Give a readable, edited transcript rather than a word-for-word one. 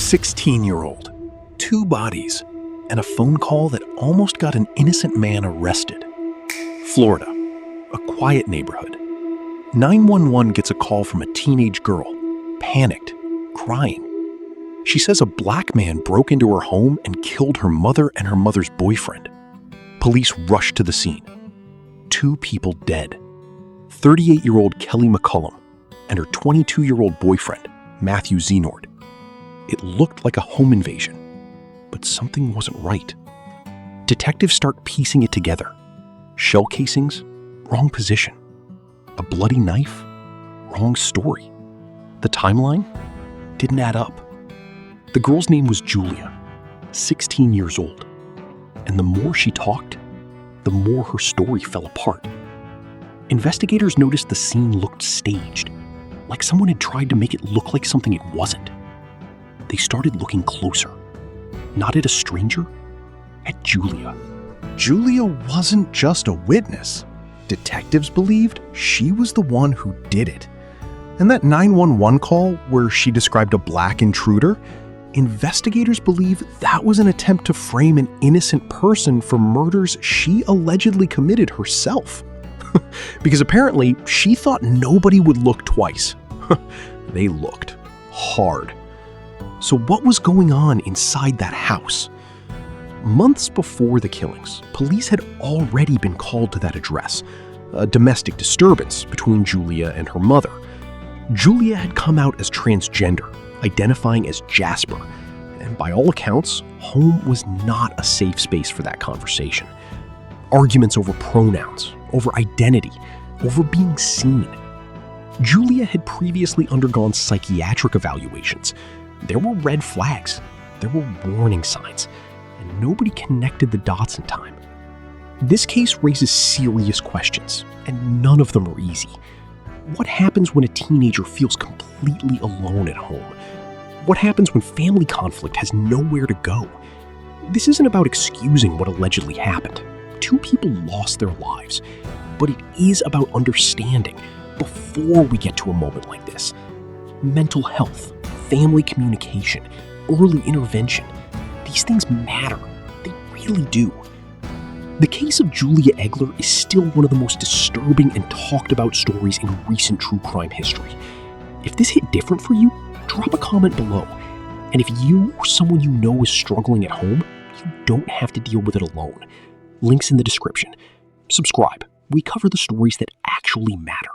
16-year-old, 2 bodies, and a phone call that almost got an innocent man arrested. Florida, a quiet neighborhood. 911 gets a call from a teenage girl, panicked, crying. She says a black man broke into her home and killed her mother and her mother's boyfriend. Police rush to the scene. 2 people dead. 38-year-old Kelly McCullum and her 22-year-old boyfriend, Matthew Zenord. It looked like a home invasion, but something wasn't right. Detectives start piecing it together. Shell casings, wrong position. A bloody knife, wrong story. The timeline didn't add up. The girl's name was Julia, 16 years old. And the more she talked, the more her story fell apart. Investigators noticed the scene looked staged, like someone had tried to make it look like something it wasn't. They started looking closer, not at a stranger, at Julia. Julia wasn't just a witness. Detectives believed she was the one who did it. And that 911 call where she described a black intruder, investigators believe that was an attempt to frame an innocent person for murders she allegedly committed herself. Because apparently she thought nobody would look twice. They looked hard. So what was going on inside that house? Months before the killings, police had already been called to that address, a domestic disturbance between Julia and her mother. Julia had come out as transgender, identifying as Jasper, and by all accounts, home was not a safe space for that conversation. Arguments over pronouns, over identity, over being seen. Julia had previously undergone psychiatric evaluations. There were red flags, there were warning signs, and nobody connected the dots in time. This case raises serious questions, and none of them are easy. What happens when a teenager feels completely alone at home? What happens when family conflict has nowhere to go? This isn't about excusing what allegedly happened. 2 people lost their lives, but it is about understanding before we get to a moment like this. Mental health, family communication, early intervention. These things matter. They really do. The case of Julia Egler is still one of the most disturbing and talked about stories in recent true crime history. If this hit different for you, drop a comment below. And if you or someone you know is struggling at home, you don't have to deal with it alone. Links in the description. Subscribe. We cover the stories that actually matter.